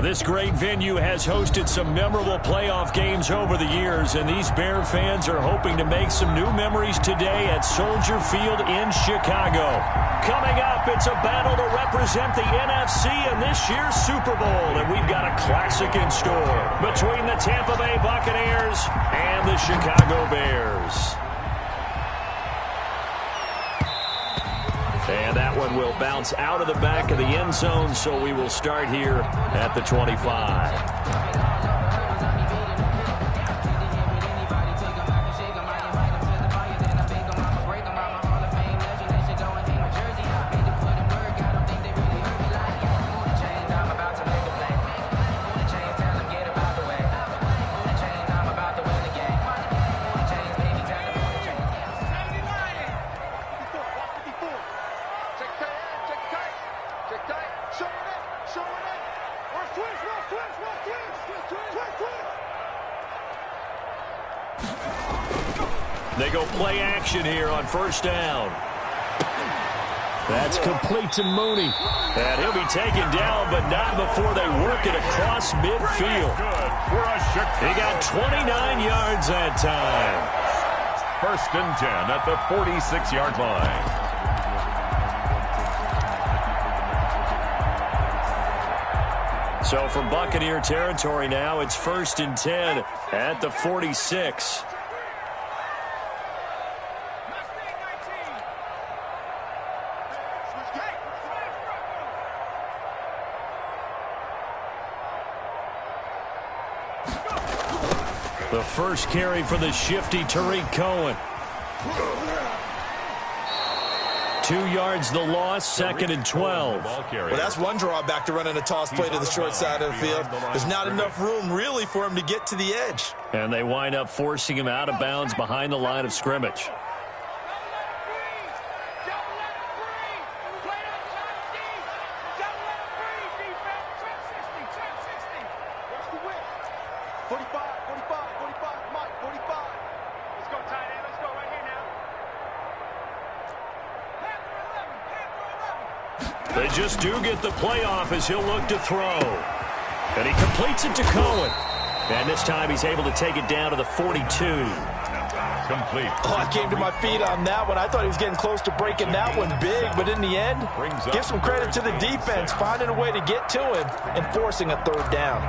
This great venue has hosted some memorable playoff games over the years, and these Bear fans are hoping to make some new memories today at Soldier Field in Chicago. Coming up, it's a battle to represent the NFC in this year's Super Bowl, and we've got a classic in store between the Tampa Bay Buccaneers and the Chicago Bears. And that one will bounce out of the back of the end zone, so we will start here at the 25. They go play action here on first down. That's complete to Mooney. And he'll be taken down, but not before they work it across midfield. He got 29 yards that time. First and 10 at the 46-yard line. So from Buccaneer territory now, it's first and 10 at the 46. The first carry for the shifty Tariq Cohen. 2 yards the loss, second and 12. Well, that's one drawback to running a toss play to the short side of the field. There's not enough room, really, for him to get to the edge. And they wind up forcing him out of bounds behind the line of scrimmage. They just do get the playoff as he'll look to throw. And he completes it to Cohen. And this time he's able to take it down to the 42. Complete. Oh, I came to my feet on that one. I thought he was getting close to breaking that one big, but in the end, give some credit to the defense, finding a way to get to him and forcing a third down.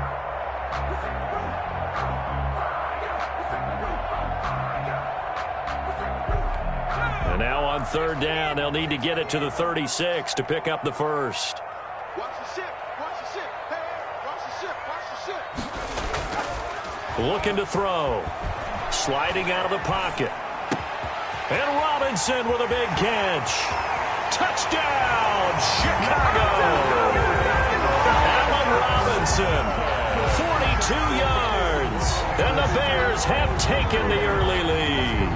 And now on third down, they'll need to get it to the 36 to pick up the first. Watch the ship. Watch the ship. Hey, watch the ship. Watch the ship. Looking to throw. Sliding out of the pocket. And Robinson with a big catch. Touchdown, Chicago! Allen Robinson, 42 yards. And the Bears have taken the early lead.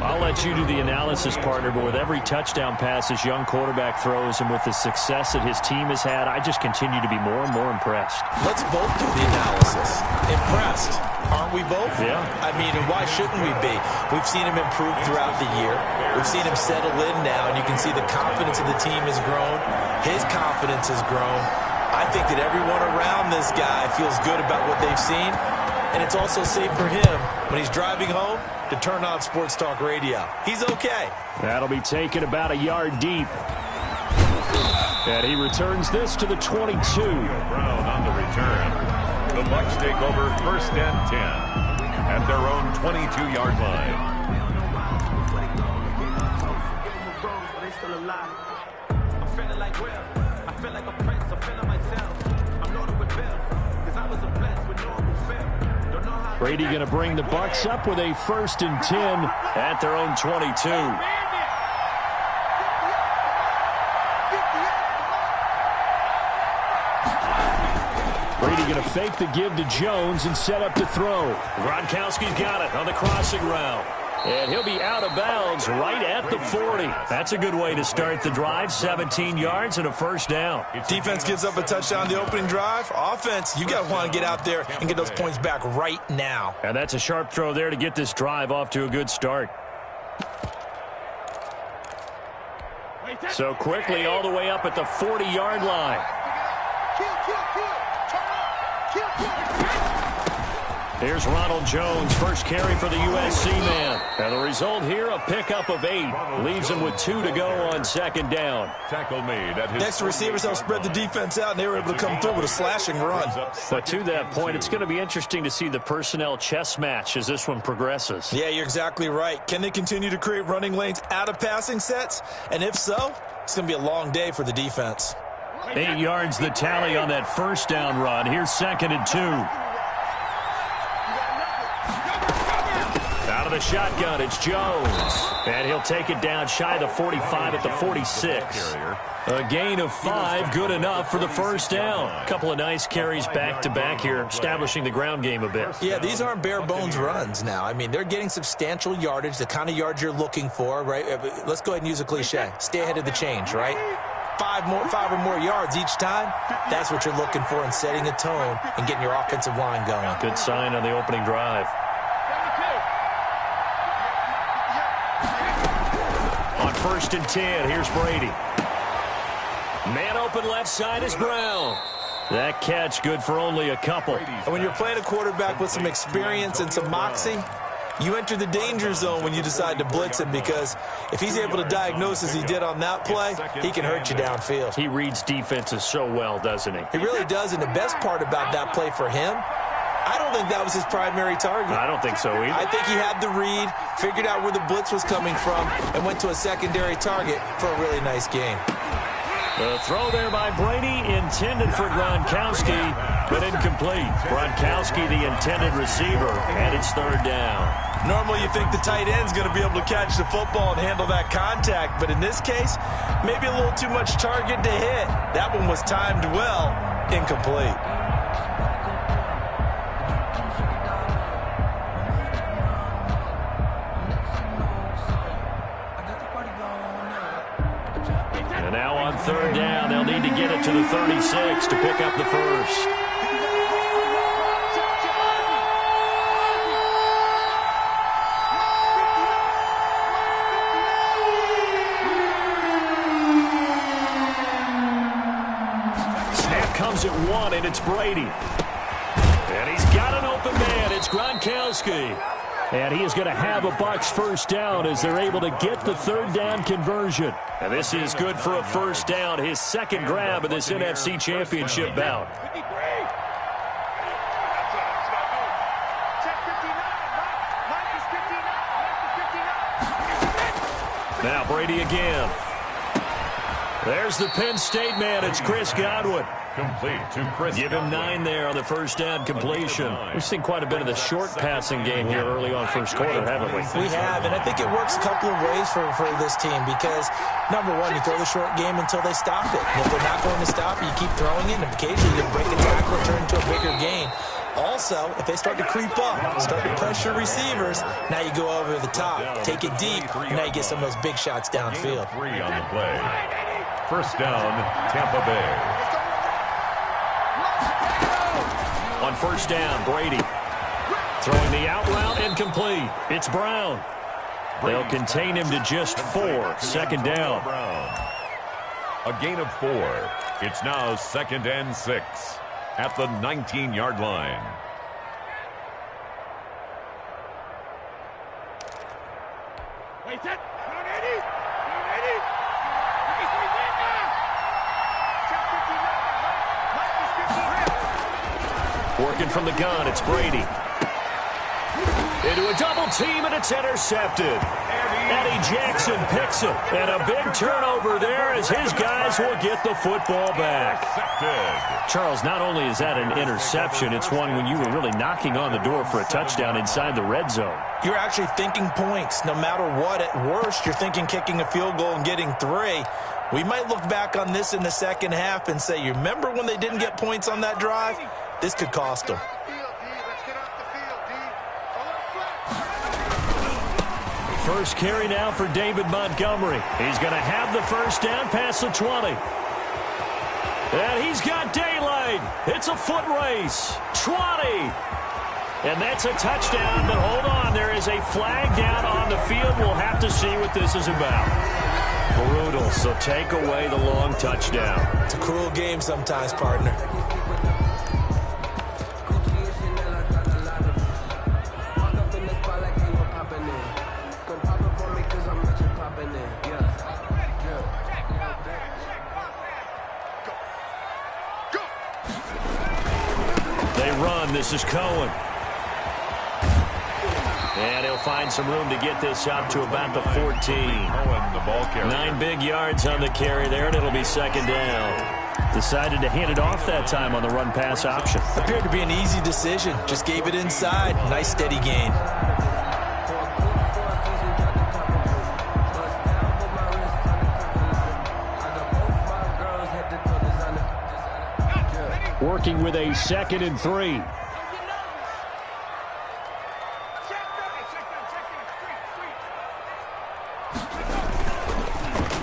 I'll let you do the analysis, partner, but with every touchdown pass this young quarterback throws and with the success that his team has had, I just continue to be more and more impressed. Let's both do the analysis. Impressed, aren't we both? Yeah. I mean, and why shouldn't we be? We've seen him improve throughout the year. We've seen him settle in now, and you can see the confidence of the team has grown. His confidence has grown. I think that everyone around this guy feels good about what they've seen, and it's also safe for him when he's driving home to turn on Sports Talk Radio. He's okay. That'll be taken about a yard deep. And he returns this to the 22. Brown on the return. The Bucs take over first and 10 at their own 22-yard line. I'm feeling like Will. I feel like a prince. I'm feeling myself. I'm loaded with bills because I was a blessed with no film. Brady going to bring the Bucs up with a first and 10 at their own 22. Brady going to fake the give to Jones and set up to throw. Gronkowski's got it on the crossing route. And he'll be out of bounds right at the 40. That's a good way to start the drive. 17 yards and a first down. Defense gives up a touchdown the opening drive. Offense, you got to want to get out there and get those points back right now. And that's a sharp throw there to get this drive off to a good start. So quickly all the way up at the 40-yard line. Here's Ronald Jones, first carry for the USC man. And the result here, a pickup of 8. Leaves him with 2 to go on second down. Tackle made at his Next, the receivers helped spread the defense out, and they were able to come through with a slashing run. But to that point, it's going to be interesting to see the personnel chess match as this one progresses. Yeah, you're exactly right. Can they continue to create running lanes out of passing sets? And if so, it's going to be a long day for the defense. 8 yards the tally on that first down run. Here's 2nd and 2. Out of the shotgun, it's Jones. And he'll take it down shy of the 45 at the 46. A gain of 5, good enough for the first down. A couple of nice carries back-to-back here, establishing the ground game a bit. Yeah, these aren't bare-bones runs now. I mean, they're getting substantial yardage, the kind of yards you're looking for, right? Let's go ahead and use a cliche. Stay ahead of the change, right? 5 or more yards each time, that's what you're looking for in setting a tone and getting your offensive line going. Good sign on the opening drive. On 1st and 10, here's Brady. Man open left side is Brown. That catch good for only a couple. And when you're playing a quarterback with some experience and some moxie, you enter the danger zone when you decide to blitz him, because if he's able to diagnose as he did on that play, he can hurt you downfield. He reads defenses so well, doesn't he? He really does, and the best part about that play for him, I don't think that was his primary target. I don't think so either. I think he had the read, figured out where the blitz was coming from, and went to a secondary target for a really nice game. The throw there by Brady, intended for Gronkowski, but incomplete. Gronkowski, the intended receiver, and it's 3rd down. Normally you think the tight end's going to be able to catch the football and handle that contact, but in this case, maybe a little too much target to hit. That one was timed well, incomplete. Now on 3rd down, they'll need to get it to the 36 to pick up the first. Snap comes at 1, and it's Brady. And he's got an open man. It's Gronkowski. And he is going to have a Bucs first down as they're able to get the 3rd down conversion. And this is good for a first down, his 2nd grab of this NFC Championship bout. Now Brady again. There's the Penn State man. It's Chris Godwin. Complete to Chris. Give him 9 there on the first down completion. We've seen quite a bit of the short passing game here early on first quarter, haven't we? We have, and I think it works a couple of ways for this team because, number one, you throw the short game until they stop it. And if they're not going to stop it, you keep throwing it, and occasionally you break a tackle and turn into a bigger gain. Also, if they start to creep up, start to pressure receivers, now you go over the top, take it deep, and now you get some of those big shots downfield. 3 on the play. First down, Tampa Bay. On first down, Brady throwing the out route, incomplete. It's Brown. They'll contain him to just 4. 2nd down. A gain of 4. It's now 2nd and 6 at the 19-yard line. Wait, that. Working from the gun, it's Brady. Into a double team, and it's intercepted. Eddie Jackson picks it. And a big turnover there as his guys will get the football back. Charles, not only is that an interception, it's one when you were really knocking on the door for a touchdown inside the red zone. You're actually thinking points. No matter what, at worst, you're thinking kicking a field goal and getting 3. We might look back on this in the second half and say, you remember when they didn't get points on that drive? This could cost them. First carry now for David Montgomery. He's going to have the first down past the 20. And he's got daylight. It's a foot race. 20. And that's a touchdown, but hold on. There is a flag down on the field. We'll have to see what this is about. Brutal, so take away the long touchdown. It's a cruel game sometimes, partner. They run. This is Cohen. And he'll find some room to get this up to about the 14. Cohen, the ball carrier. 9 big yards on the carry there, and it'll be second down. Decided to hand it off that time on the run-pass option. Appeared to be an easy decision. Just gave it inside. Nice steady gain. Working with a 2nd and 3.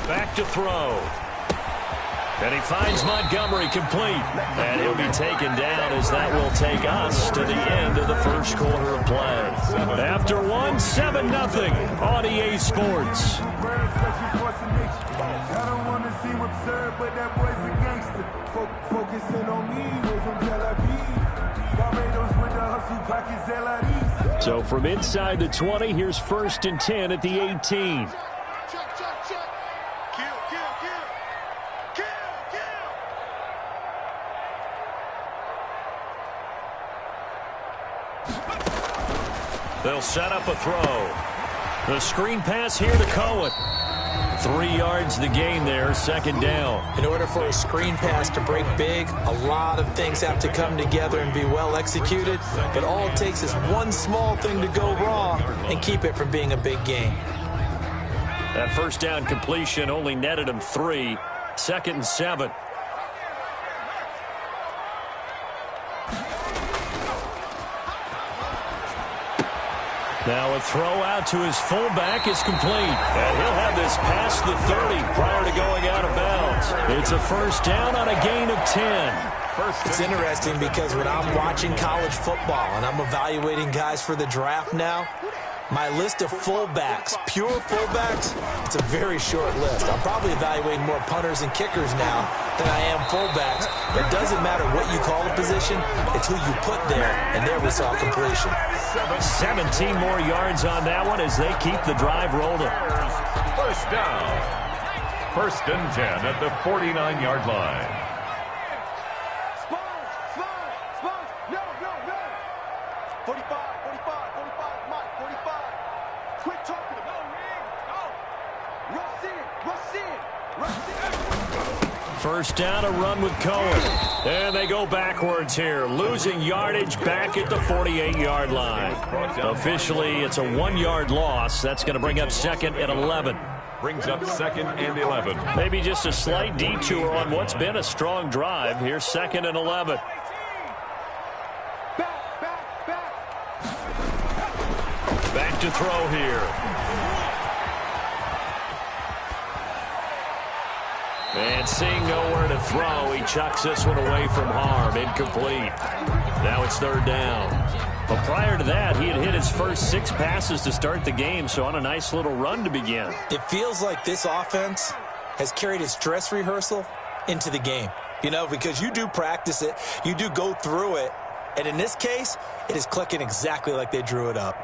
Back to throw. And he finds Montgomery complete. And he'll be taken down as that will take us to the end of the first quarter of play. After 7-0 on EA Sports. I don't want to seem absurd, but that boy's a gangster. Focusing on me, way from Tel Aviv. Barbados with the hustle, pockets LIDs. So from inside the 20, here's 1st and 10 at the 18. Check, check, check. Kill, kill, kill. Kill, kill. They'll set up a throw. The screen pass here to Cohen. 3 yards the gain there, 2nd down. In order for a screen pass to break big, a lot of things have to come together and be well executed. But all it takes is one small thing to go wrong and keep it from being a big gain. That first down completion only netted him 3. 2nd and 7. Now a throw out to his fullback is complete. And he'll have this past the 30 prior to going out of bounds. It's a first down on a gain of 10. It's interesting because when I'm watching college football and I'm evaluating guys for the draft now, my list of fullbacks, pure fullbacks, it's a very short list. I'm probably evaluating more punters and kickers now than I am fullbacks. But it doesn't matter what you call the position, it's who you put there, and there we saw completion. 17 more yards on that one as they keep the drive rolling. First down. 1st and 10 at the 49-yard line. No. 45, 45, Mike, 45. Quit talking about it. Go. Rush in. First down, a run with Cohen. And they go backwards here, losing yardage back at the 48-yard line. Officially, it's a 1-yard loss. That's going to bring up 2nd and 11. Brings up 2nd and 11. Maybe just a slight detour on what's been a strong drive. Here's 2nd and 11. Back to throw here. And seeing nowhere to throw, he chucks this one away from harm. Incomplete. Now it's 3rd down. But prior to that, he had hit his first 6 passes to start the game, so on a nice little run to begin. It feels like this offense has carried its dress rehearsal into the game. You know, because you do practice it, you do go through it, and in this case, it is clicking exactly like they drew it up.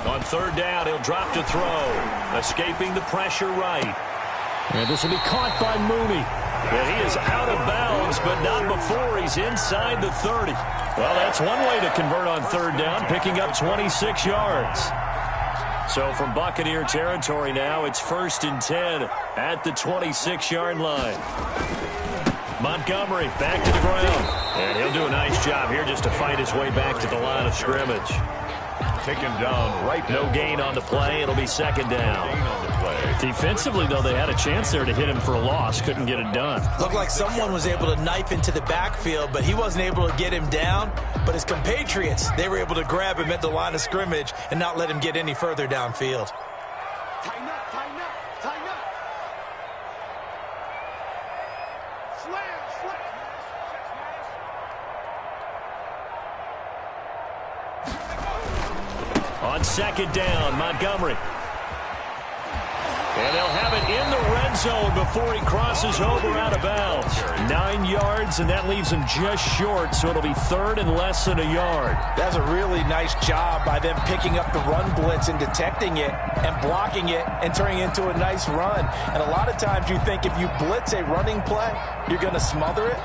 On 3rd down, he'll drop to throw. Escaping the pressure right. And this will be caught by Mooney. And he is out of bounds, but not before he's inside the 30. Well, that's one way to convert on 3rd down, picking up 26 yards. So from Buccaneer territory now, it's 1st and 10 at the 26-yard line. Montgomery back to the ground. And he'll do a nice job here just to fight his way back to the line of scrimmage. Taken down right. No gain on the play. It'll be 2nd down. Gain on the play. Defensively, though, they had a chance there to hit him for a loss. Couldn't get it done. Looked like someone was able to knife into the backfield, but he wasn't able to get him down. But his compatriots, they were able to grab him at the line of scrimmage and not let him get any further downfield. Tighten up. Slam. On 2nd down, Montgomery. And they'll have it in the red zone before he crosses over out of bounds. 9 yards, and that leaves him just short, so it'll be third and less than a yard. That's a really nice job by them picking up the run blitz and detecting it and blocking it and turning it into a nice run. And a lot of times you think if you blitz a running play, you're going to smother it.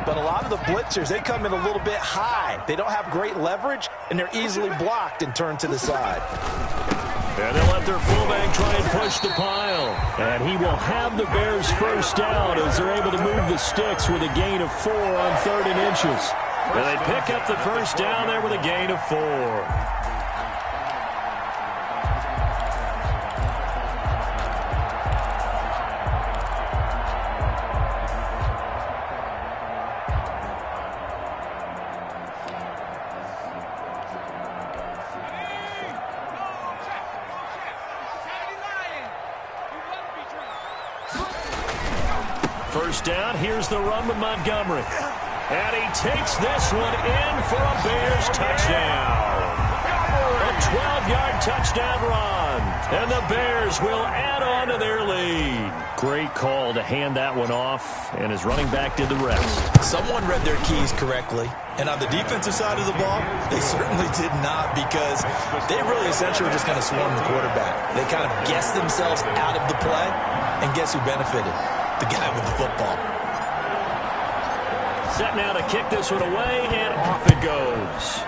But a lot of the blitzers, they come in a little bit high. They don't have great leverage, and they're easily blocked and turned to the side. And they'll let their fullback try and push the pile. And he will have the Bears first down as they're able to move the sticks with a gain of 4 on 3rd and inches. And they pick up the first down there with a gain of 4. First down, here's the run with Montgomery. And he takes this one in for a Bears touchdown. A 12-yard touchdown run. And the Bears will add on to their lead. Great call to hand that one off, and his running back did the rest. Someone read their keys correctly. And on the defensive side of the ball, they certainly did not, because they really essentially were just going to swarm the quarterback. They kind of guessed themselves out of the play, and guess who benefited? The guy with the football. Set now to kick this one away, and off it goes.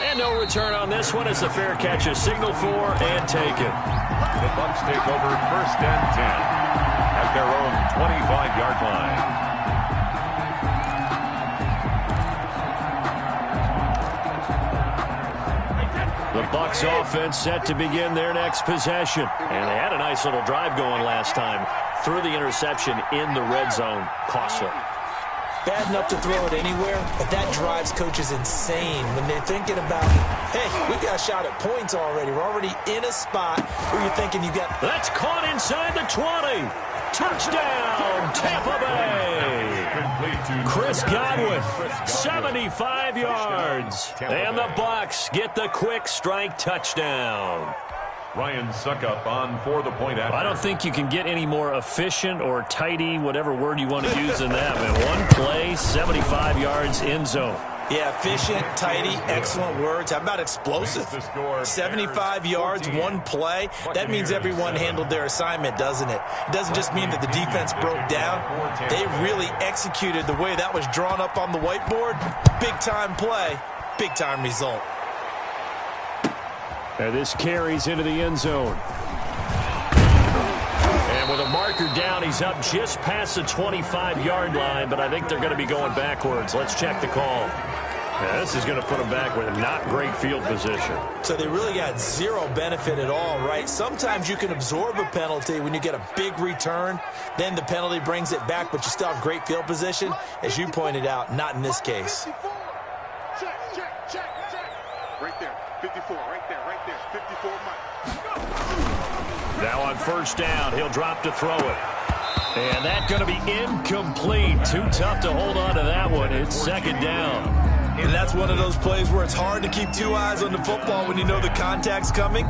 And no return on this one as the fair catch is signaled for and taken. The Bucs take over 1st and 10 at their own 25-yard line. The Bucs offense set to begin their next possession. And they had a nice little drive going last time. Threw the interception in the red zone. Costly. Bad enough to throw it anywhere, but that drives coaches insane when they're thinking about, hey, we got a shot at points already. We're already in a spot where you're thinking you got... That's caught inside the 20. Touchdown, Tampa Bay. Chris Godwin, 75 yards. And the Bucs get the quick strike touchdown. Ryan Suckup on for the point after. I don't think you can get any more efficient or tidy, whatever word you want to use in that. Man, one play, 75 yards, end zone. Yeah, efficient, tidy, excellent words. How about explosive? 75 yards, one play. That means everyone handled their assignment, doesn't it? It doesn't just mean that the defense broke down. They really executed the way that was drawn up on the whiteboard. Big-time play, big-time result. And this carries into the end zone. And with a marker down, he's up just past the 25-yard line, but I think they're going to be going backwards. Let's check the call. Yeah, this is going to put them back with not great field position. So they really got zero benefit at all, right? Sometimes you can absorb a penalty when you get a big return. Then the penalty brings it back, but you still have great field position. As you pointed out, not in this case. Check. Right there. 54, right there. 54, Mike. Now on first down, he'll drop to throw it. And that's going to be incomplete. Too tough to hold on to that one. It's second down. And that's one of those plays where it's hard to keep two eyes on the football when you know the contact's coming,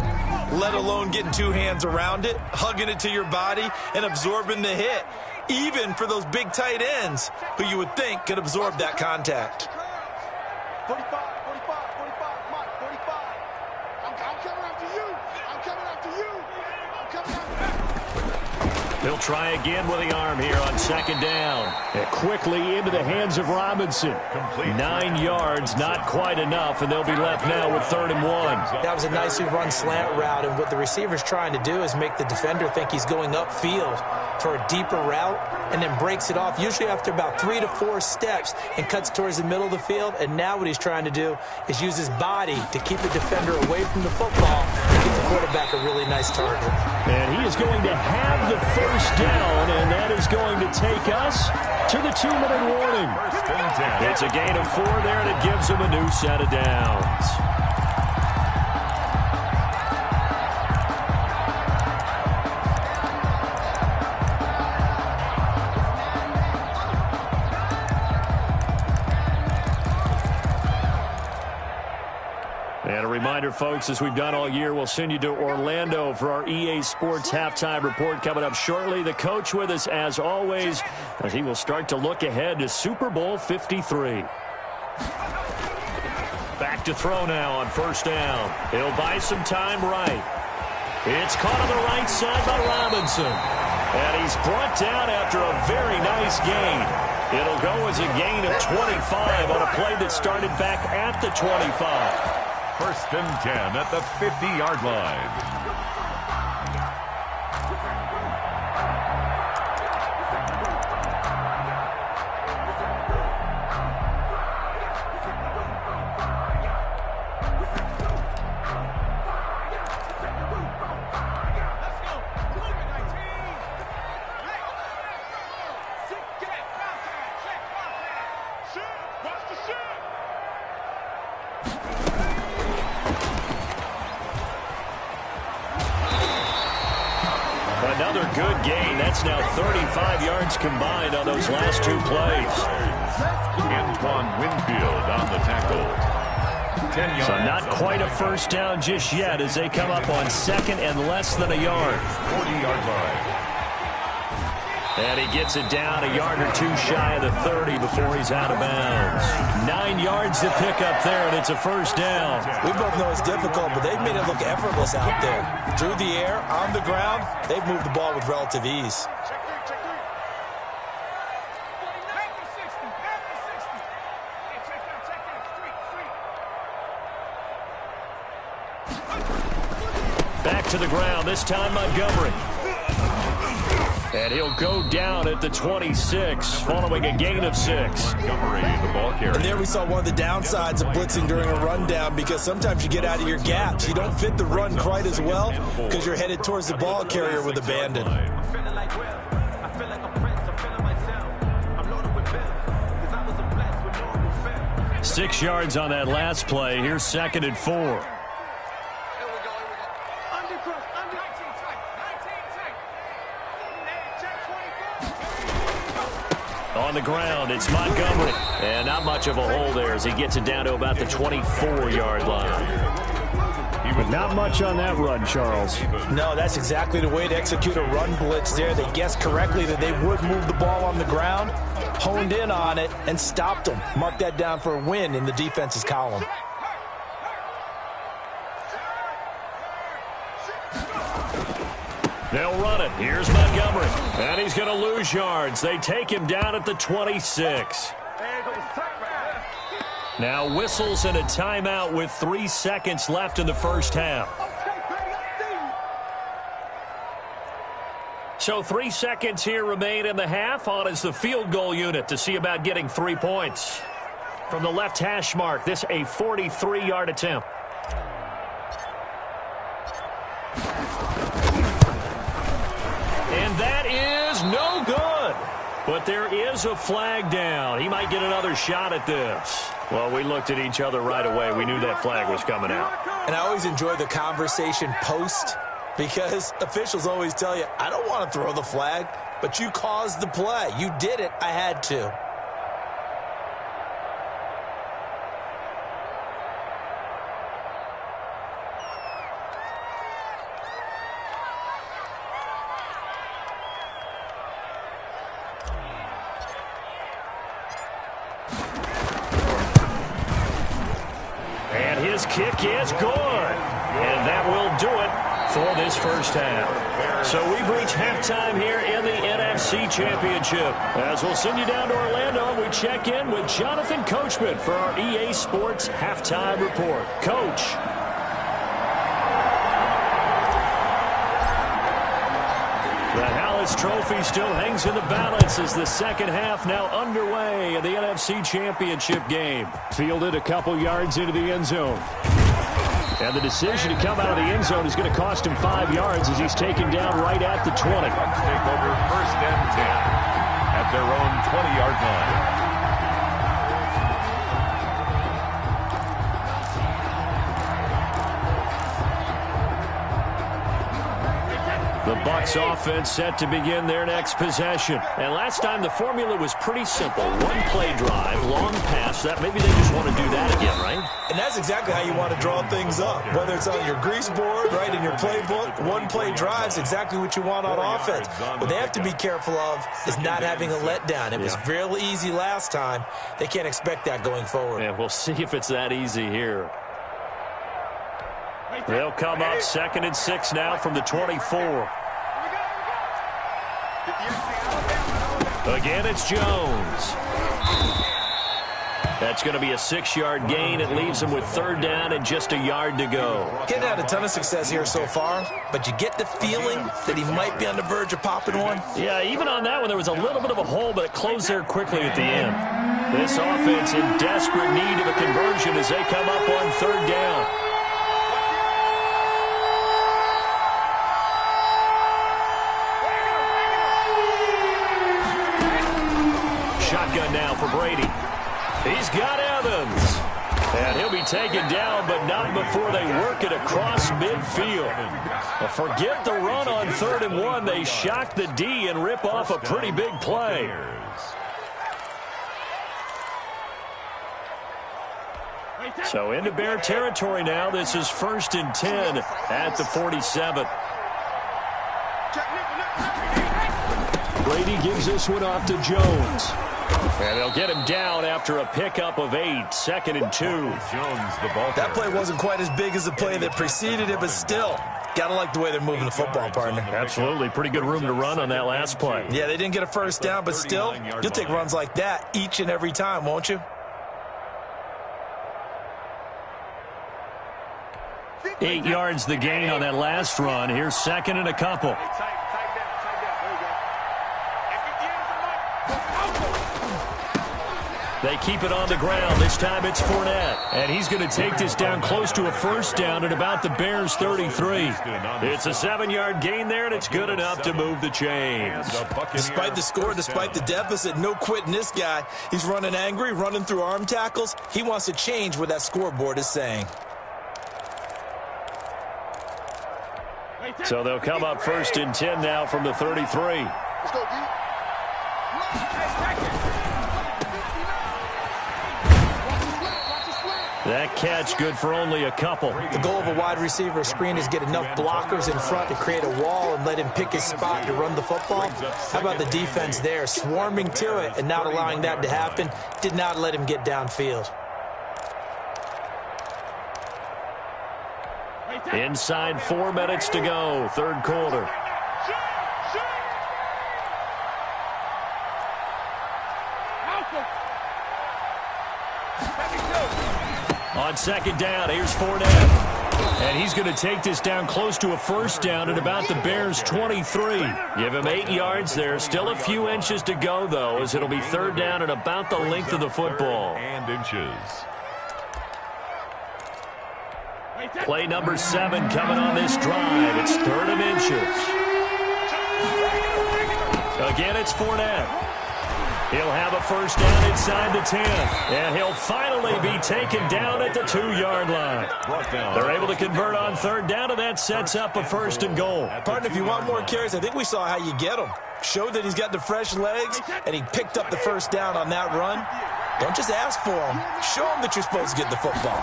let alone getting two hands around it, hugging it to your body, and absorbing the hit, even for those big tight ends who you would think could absorb that contact. 45, Mike, 45. I'm coming after you. I'm coming after you. He'll try again with the arm here on second down. And quickly into the hands of Robinson. 9 yards, not quite enough, and they'll be left now with 3rd and 1. That was a nicely run slant route, and what the receiver's trying to do is make the defender think he's going upfield for a deeper route and then breaks it off, usually after about 3 to 4 steps, and cuts towards the middle of the field. And now what he's trying to do is use his body to keep the defender away from the football and give the quarterback a really nice target. And he is going to have the first down, and that is going to take us to the 2-minute warning. It's a gain of 4 there, and it gives him a new set of downs. And a reminder, folks, as we've done all year, we'll send you to Orlando for our EA Sports Halftime Report coming up shortly. The coach with us, as always, as he will start to look ahead to Super Bowl 53. Back to throw now on first down. He'll buy some time right. It's caught on the right side by Robinson. And he's brought down after a very nice gain. It'll go as a gain of 25 on a play that started back at the 25. First and 10 at the 50-yard line. Another good gain. That's now 35 yards combined on those last two plays. Antoine Winfield on the tackle. 10 yards. So not quite a first down just yet as they come up on second and less than a yard. 40-yard line. And he gets it down a yard or two shy of the 30 before he's out of bounds. 9 yards to pick up there, and it's a first down. We both know it's difficult, but they've made it look effortless out there. Through the air, on the ground, they've moved the ball with relative ease. Back to the ground, this time Montgomery. And he'll go down at the 26, following a gain of 6. Montgomery, the ball carrier. And there we saw one of the downsides of blitzing during a rundown, because sometimes you get out of your gaps. You don't fit the run quite as well because you're headed towards the ball carrier with abandon. I'm feeling like Will. I feel like a prince. I'm feeling myself. I'm loaded with bills because I was a blessed with no fail. 6 yards on that last play. Here's second and 4. On the ground, it's Montgomery. And not much of a hole there as he gets it down to about the 24-yard line. But not much on that run, Charles. No, that's exactly the way to execute a run blitz there. They guessed correctly that they would move the ball on the ground, honed in on it, and stopped them. Mark that down for a win in the defense's column. They'll run it. Here's Montgomery. And he's going to lose yards. They take him down at the 26. Now whistles and a timeout with 3 seconds left in the first half. So 3 seconds here remain in the half. On is the field goal unit to see about getting 3 points. From the left hash mark, this a 43-yard attempt. And that is no good. But there is a flag down. He might get another shot at this. Well, we looked at each other right away. We knew that flag was coming out. And I always enjoy the conversation post, because officials always tell you, I don't want to throw the flag, but you caused the play. You did it. I had to. His kick is good. And that will do it for this first half. So we've reached halftime here in the NFC Championship. As we'll send you down to Orlando, we check in with Jonathan Coachman for our EA Sports Halftime Report. Coach. The Hallis Trophy still hangs in the balance as the second half now underway in the NFC Championship game. Fielded a couple yards into the end zone. And the decision to come out of the end zone is going to cost him 5 yards as he's taken down right at the 20. Bucs take over first and 10 at their own 20-yard line. The Bucs offense set to begin their next possession. And last time the formula was pretty simple. One play drive, long pass. That maybe they just want to do that again, right? And that's exactly how you want to draw things up. Whether it's on your grease board, right, in your playbook, one play drive is exactly what you want on offense. What they have to be careful of is not having a letdown. It was real easy last time. They can't expect that going forward. Yeah, we'll see if it's that easy here. They'll come up 2nd and 6 now from the 24. Again, it's Jones. That's going to be a 6-yard gain. It leaves him with 3rd down and just a yard to go. Getting had a ton of success here so far, but you get the feeling that he might be on the verge of popping one. Yeah, even on that one, there was a little bit of a hole, but it closed there quickly at the end. This offense in desperate need of a conversion as they come up on 3rd down. Shotgun now for Brady. He's got Evans. And he'll be taken down, but not before they work it across midfield. Well, forget the run on 3rd and 1. They shock the D and rip off a pretty big play. So into Bear territory now. This is 1st and 10 at the 47. Brady gives this one off to Jones. And they'll get him down after a pickup of 8, 2nd and 2. Jones, the ball. That play wasn't quite as big as the play that preceded it, but still, gotta like the way they're moving the football, partner. Absolutely. Pretty good room to run on that last play. Yeah, they didn't get a 1st down, but still, you'll take runs like that each and every time, won't you? 8 yards the gain on that last run. Here's 2nd and a couple. They keep it on the ground. This time it's Fournette. And he's going to take this down close to a 1st down at about the Bears' 33. It's a 7-yard gain there, and it's good enough to move the chains. Despite the score, despite the deficit, no quitting this guy. He's running angry, running through arm tackles. He wants to change what that scoreboard is saying. So they'll come up 1st and 10 now from the 33. Let's go, D. That catch good for only a couple. The goal of a wide receiver screen is get enough blockers in front to create a wall and let him pick his spot to run the football. How about the defense there, swarming to it and not allowing that to happen? Did not let him get downfield. Inside 4 minutes to go, 3rd quarter. On 2nd down, here's Fournette. And he's going to take this down close to a 1st down at about the Bears' 23. Give him 8 yards there. Still a few inches to go, though, as it'll be 3rd down and about the length of the football. And inches. Play number 7 coming on this drive. It's 3rd and inches. Again, it's Fournette. He'll have a 1st down inside the 10. And he'll finally be taken down at the 2-yard line. They're able to convert on 3rd down, and that sets up a 1st and goal. Partner, if you want more carries, I think we saw how you get him. Showed that he's got the fresh legs, and he picked up the 1st down on that run. Don't just ask for him. Show him that you're supposed to get the football.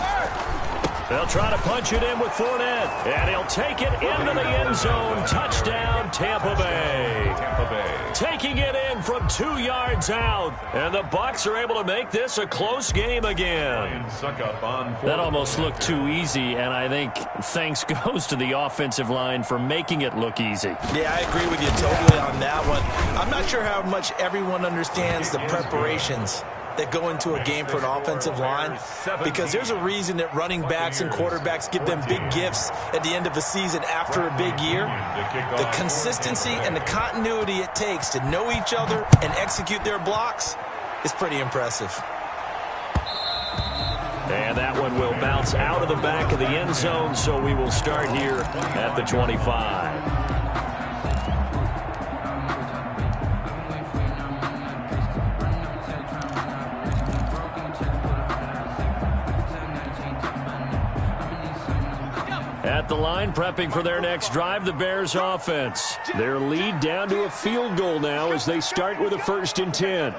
They'll try to punch it in with Fournette, and he'll take it into the end zone. Touchdown, Tampa Bay. Tampa Bay. Taking it in from 2 yards out, and the Bucs are able to make this a close game again. That almost looked too easy, and I think thanks goes to the offensive line for making it look easy. Yeah, I agree with you totally on that one. I'm not sure how much everyone understands the preparations that go into a game for an offensive line, because there's a reason that running backs and quarterbacks give them big gifts at the end of a season after a big year. The consistency and the continuity it takes to know each other and execute their blocks is pretty impressive. And that one will bounce out of the back of the end zone, so we will start here at the 25. At the line, prepping for their next drive, the Bears offense. Their lead down to a field goal now as they start with a 1st and 10.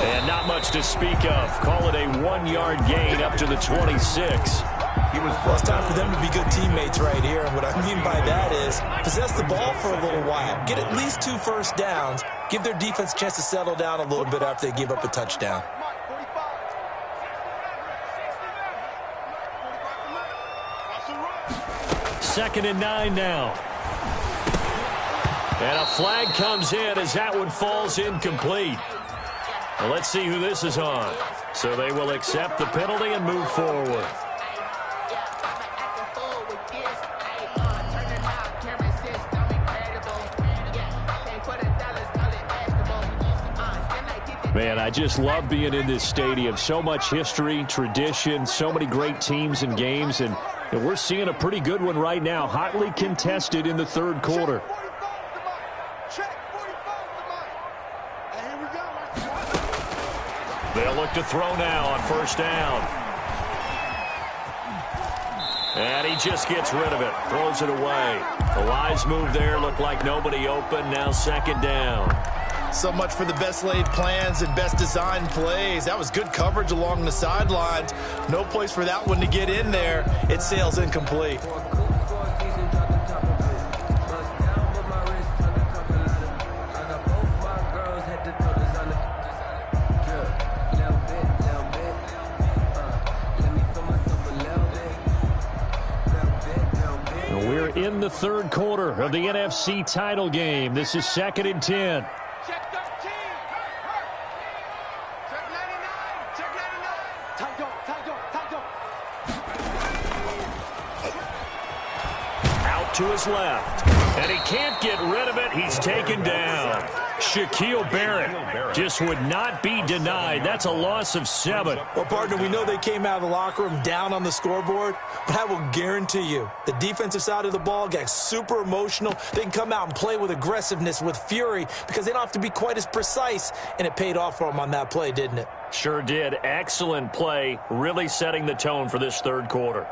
And not much to speak of. Call it a 1-yard gain up to the 26. Well, it's time for them to be good teammates right here. And what I mean by that is possess the ball for a little while. Get at least 2 first downs. Give their defense a chance to settle down a little bit after they give up a touchdown. Second and 9 now. And a flag comes in as that one falls incomplete. Well, let's see who this is on. So they will accept the penalty and move forward. Man, I just love being in this stadium. So much history, tradition, so many great teams and games, and we're seeing a pretty good one right now, hotly contested in the 3rd quarter. They'll look to throw now on 1st down. And he just gets rid of it, throws it away. The wise move there, looked like nobody open, now 2nd down. So much for the best laid plans and best designed plays. That was good coverage along the sidelines. No place for that one to get in there. It sails incomplete. We're in the 3rd quarter of the NFC title game. This is 2nd and 10. To his left, and he can't get rid of it. He's taken down. Shaquille Barrett just would not be denied. That's a loss of 7. Well, partner, we know they came out of the locker room down on the scoreboard, but I will guarantee you the defensive side of the ball got super emotional. They can come out and play with aggressiveness, with fury, because they don't have to be quite as precise, and it paid off for them on that play, didn't it? Sure did. Excellent play, really setting the tone for this 3rd quarter.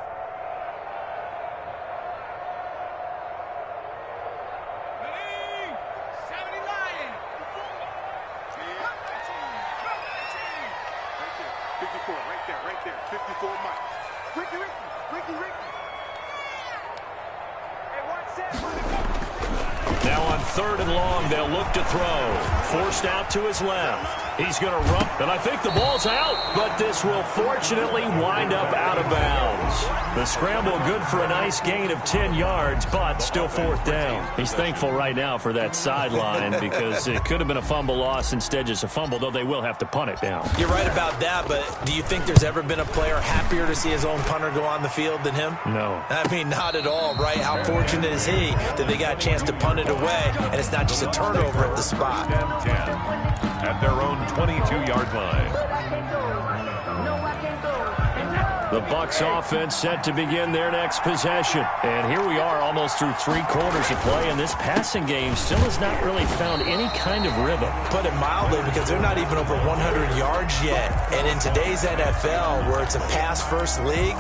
Now on 3rd and long, they'll look to throw. Forced out to his left. He's going to run, and I think the ball's out, but this will fortunately wind up out of bounds. The scramble good for a nice gain of 10 yards, but still 4th down. He's thankful right now for that sideline because it could have been a fumble loss, instead just a fumble, though they will have to punt it down. You're right about that, but do you think there's ever been a player happier to see his own punter go on the field than him? No. I mean, not at all, right? How fortunate is he that they got a chance to punt it away, and it's not just a turnover at the spot. 10-10 at their own 22-yard line. The Bucs offense set to begin their next possession. And here we are almost through 3 quarters of play, and this passing game still has not really found any kind of rhythm. Put it mildly, because they're not even over 100 yards yet. And in today's NFL, where it's a pass-first league,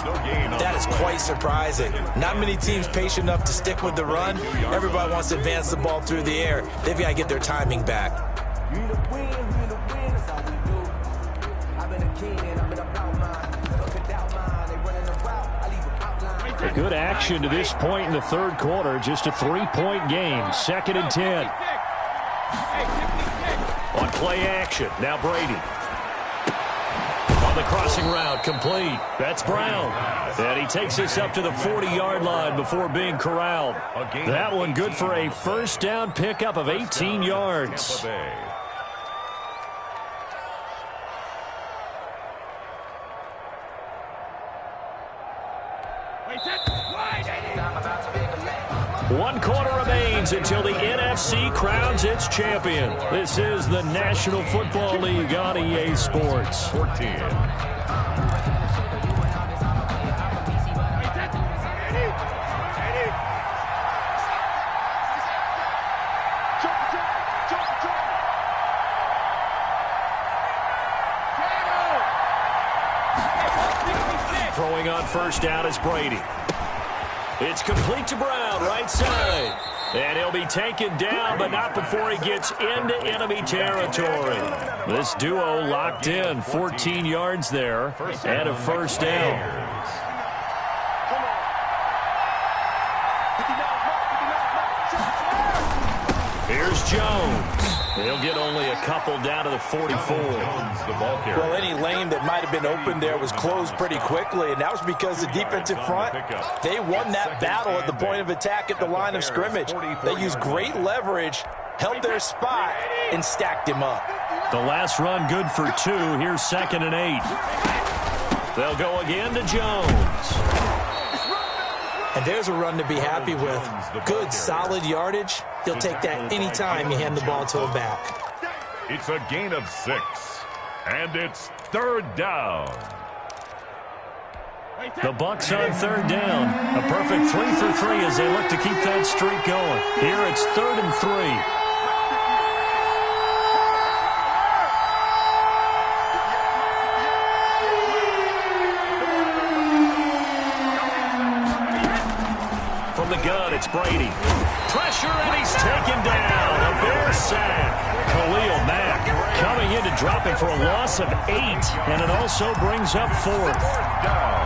that is quite surprising. Not many teams patient enough to stick with the run. Everybody wants to advance the ball through the air. They've got to get their timing back. A good action to this point in the 3rd quarter. Just a 3-point game. 2nd and 10. On play action. Now Brady. On the crossing route. Complete. That's Brown. And he takes us up to the 40-yard line before being corralled. That one good for a 1st down pickup of 18 yards. One quarter remains until the NFC crowns its champion. This is the National Football League on EA Sports. 14. Jump on first down is Brady. It's complete to Brown, right side. And he'll be taken down, but not before he gets into enemy territory. This duo locked in, 14 yards there, and a first down. Here's Jones. He'll get only a couple down to the 44. Well, any lane that might have been open there was closed pretty quickly, and that was because the defensive front, they won that battle at the point of attack at the line of scrimmage. They used great leverage, held their spot, and stacked him up. The last run good for 2. Here's 2nd and 8. They'll go again to Jones. And there's a run to be happy with. Good, solid yardage. He'll take that anytime you hand the ball to him back. It's a gain of 6, and it's 3rd down. The Bucs on 3rd down. A perfect 3 for 3 as they look to keep that streak going. Here it's 3rd and 3. The gun, it's Brady. Pressure, and he's taken down. A Bear sack. Khalil Mack coming in to drop him for a loss of 8, and it also brings up 4th down.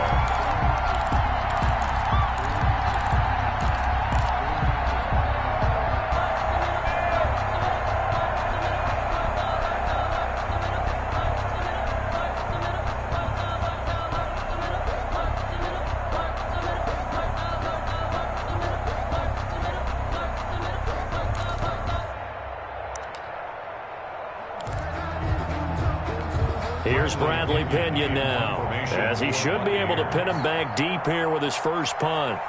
Here's Bradley Pinion now, as he should be able to pin him back deep here with his first punt.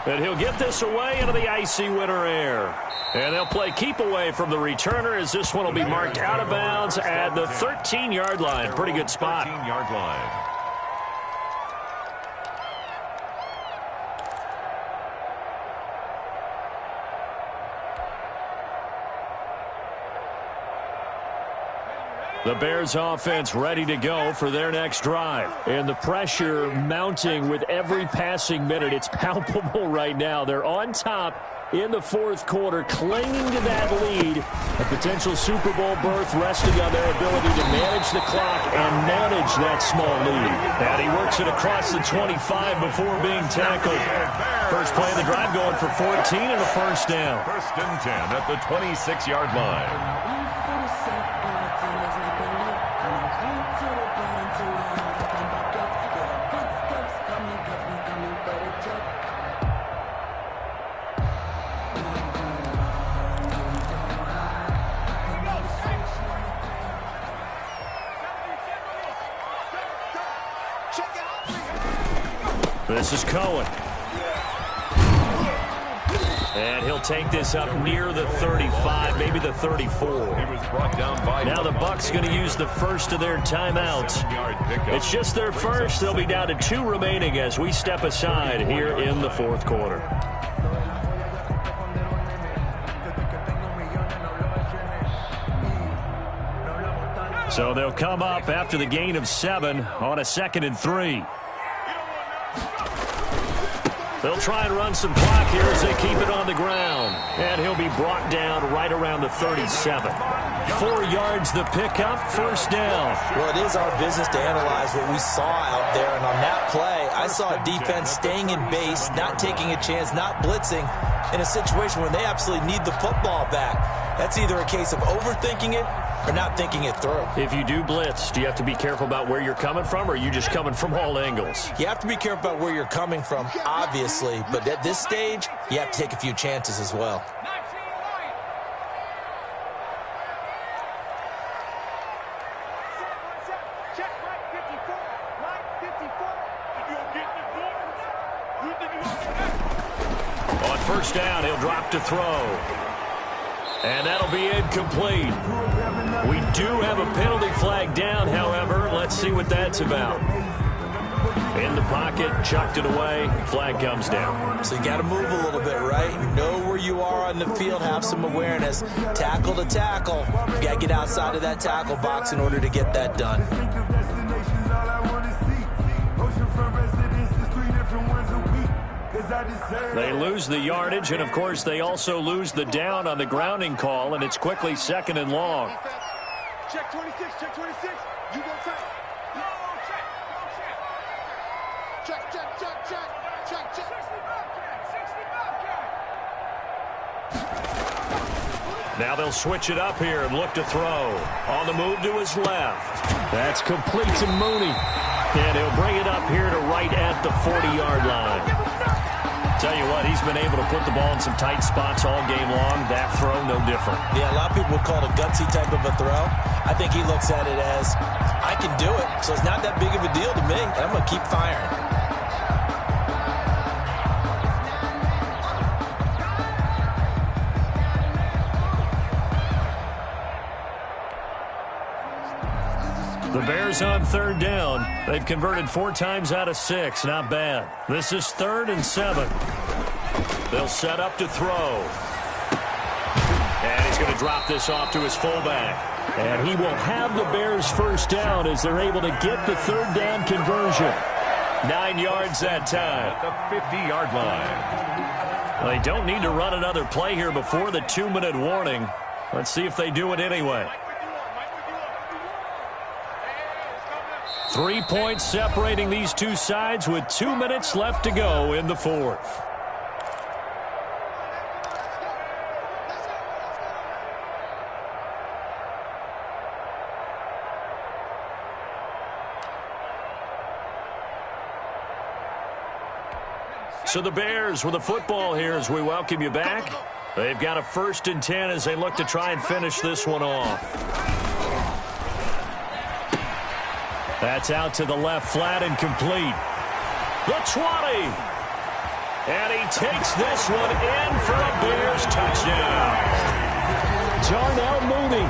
And he'll get this away into the icy winter air. And they'll play keep away from the returner as this one will be marked out of bounds at the 13-yard line. Pretty good spot. 13-yard line. The Bears offense ready to go for their next drive. And the pressure mounting with every passing minute. It's palpable right now. They're on top in the 4th quarter, clinging to that lead. A potential Super Bowl berth resting on their ability to manage the clock and manage that small lead. And he works it across the 25 before being tackled. First play of the drive going for 14 and a first down. 1st and 10 at the 26-yard line. This is Cohen. And he'll take this up near the 35, maybe the 34. He was brought down by now the Bucs going to use the first of their timeouts. It's just their first. They'll be down to 2 remaining as we step aside here in the 4th quarter. So they'll come up after the gain of 7 on a 2nd and 3. They'll try and run some clock here as they keep it on the ground. And he'll be brought down right around the 37. 4 yards the pickup, first down. Well, it is our business to analyze what we saw out there. And on that play, I saw a defense staying in base, not taking a chance, not blitzing in a situation where they absolutely need the football back. That's either a case of overthinking it or not thinking it through. If you do blitz, do you have to be careful about where you're coming from, or are you just coming from all angles? You have to be careful about where you're coming from, obviously. But at this stage, you have to take a few chances as well. On first down, he'll drop to throw. And that'll be incomplete. We do have a penalty flag down, however. Let's see what that's about. In the pocket, chucked it away. Flag comes down. So you got to move a little bit, right? Know where you are on the field, have some awareness. Tackle to tackle. You got to get outside of that tackle box in order to get that done. They lose the yardage, and, of course, they also lose the down on the grounding call, and it's quickly 2nd and long. Check 26, check 26. You go check. No, check, no check. Check, check, check, check, check, check. 60 Bobcat. Now they'll switch it up here and look to throw. On the move to his left. That's complete to Mooney. And he'll bring it up here to right at the 40-yard line. Tell you what, he's been able to put the ball in some tight spots all game long. That throw, no different. Yeah, a lot of people would call it a gutsy type of a throw. I think he looks at it as, I can do it, so it's not that big of a deal to me, and I'm going to keep firing. The Bears on 3rd down. They've converted 4 times out of 6. Not bad. This is 3rd and 7. They'll set up to throw. And he's going to drop this off to his fullback. And he will have the Bears first down as they're able to get the 3rd down conversion. 9 yards that time. At the 50-yard line. They don't need to run another play here before the 2-minute warning. Let's see if they do it anyway. 3 points separating these two sides with 2 minutes left to go in the 4th. So the Bears with the football here as we welcome you back. They've got a 1st and 10 as they look to try and finish this one off. That's out to the left, flat and complete. The 20. And he takes this one in for a Bears touchdown. Darnell Mooney,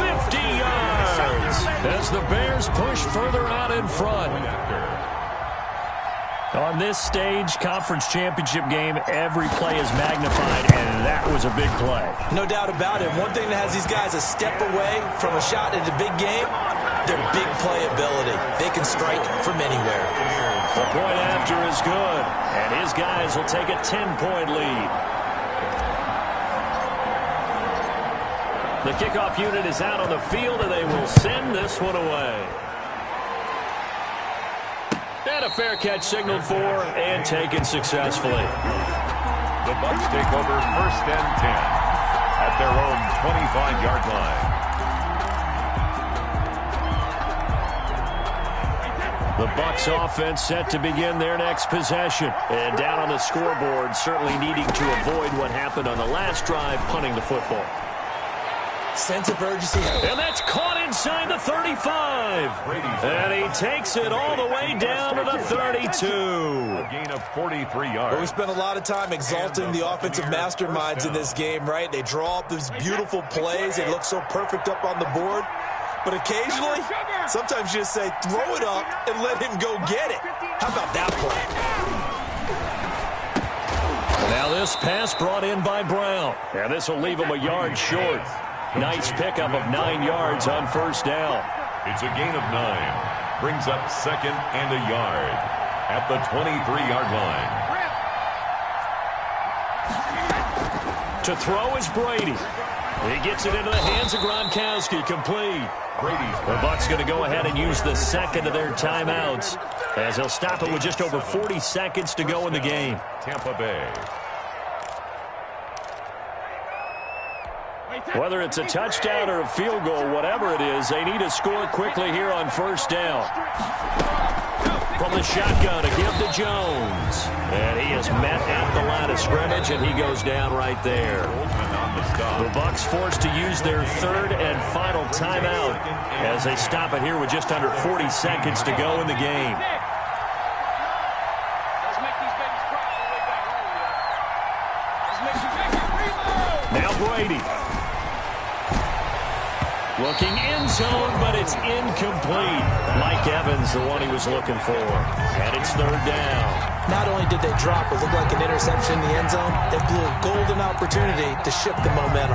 50 yards. As the Bears push further out in front. On this stage, conference championship game, every play is magnified, and that was a big play. No doubt about it. One thing that has these guys a step away from a shot in the big game, their big playability. They can strike from anywhere. The point after is good, and his guys will take a 10-point lead. The kickoff unit is out on the field, and they will send this one away. And a fair catch signaled for and taken successfully. The Bucs take over 1st and 10 at their own 25-yard line. The Bucs offense set to begin their next possession. And down on the scoreboard, certainly needing to avoid what happened on the last drive, punting the football. Sense of urgency. And that's caught inside the 35. And he takes it all the way down to the 32. A gain of 43 yards. But we spent a lot of time exalting the offensive masterminds in this game, right? They draw up these beautiful plays. They look so perfect up on the board. But occasionally, sometimes you just say, throw it up and let him go get it. How about that play? Now this pass brought in by Brown. And this will leave him a yard short. Nice pickup of 9 yards on 1st down. It's a gain of 9. Brings up 2nd and a yard at the 23-yard line. To throw is Brady. He gets it into the hands of Gronkowski. Complete. The Bucs going to go ahead and use the 2nd of their timeouts as they'll stop it with just over 40 seconds to go in the game. Tampa Bay. Whether it's a touchdown or a field goal, whatever it is, they need to score quickly here on 1st down. From the shotgun, a give to Jones. And he is met at the line of scrimmage, and he goes down right there. The Bucs forced to use their 3rd and final timeout as they stop it here with just under 40 seconds to go in the game. Now Brady. looking end zone, but it's incomplete. Mike Evans, the one he was looking for. And it's third down. Not only did they drop what looked like an interception in the end zone, they blew a golden opportunity to shift the momentum.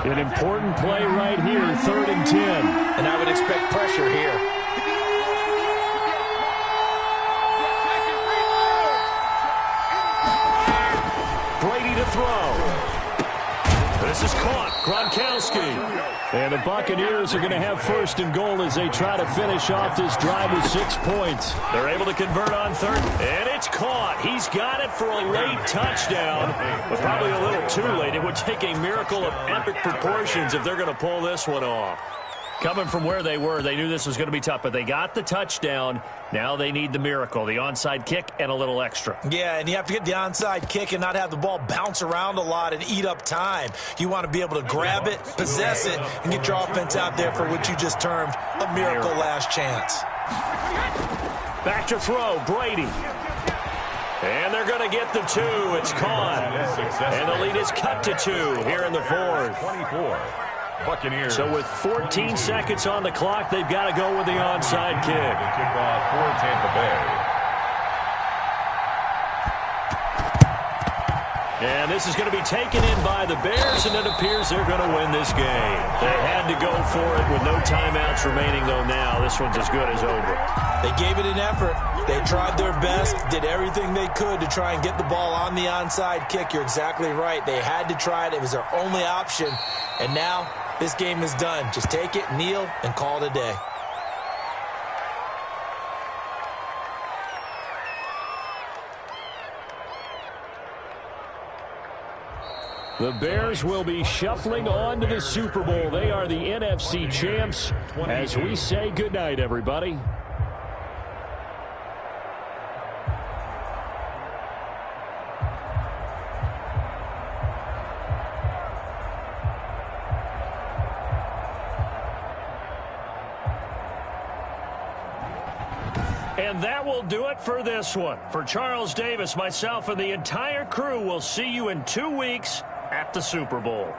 An important play right here, 3rd and 10. And I would expect pressure here. Brady to throw. This is caught. Gronkowski. And the Buccaneers are going to have 1st and goal as they try to finish off this drive with 6 points. They're able to convert on 3rd. And it's caught. He's got it for a late touchdown, but probably a little too late. It would take a miracle of epic proportions if they're going to pull this one off. Coming from where they were, they knew this was going to be tough, but they got the touchdown. Now they need the miracle, the onside kick and a little extra. Yeah, and you have to get the onside kick and not have the ball bounce around a lot and eat up time. You want to be able to grab it, possess it, and get your offense out there for what you just termed a miracle last chance. Back to throw, Brady. And they're going to get the 2. It's caught. And the lead is cut to 2 here in the 4th. 24. Buccaneers. So with 14 seconds on the clock, they've got to go with the onside kick. Kickoff for Tampa Bay. And this is going to be taken in by the Bears, and it appears they're going to win this game. They had to go for it with no timeouts remaining, though now this one's as good as over. They gave it an effort. They tried their best, did everything they could to try and get the ball on the onside kick. You're exactly right. They had to try it. It was their only option. And now this game is done. Just take it, kneel, and call it a day. The Bears will be shuffling on to the Super Bowl. They are the NFC champs. As we say goodnight, everybody. And that will do it for this one. For Charles Davis, myself, and the entire crew, will see you in 2 weeks at the Super Bowl.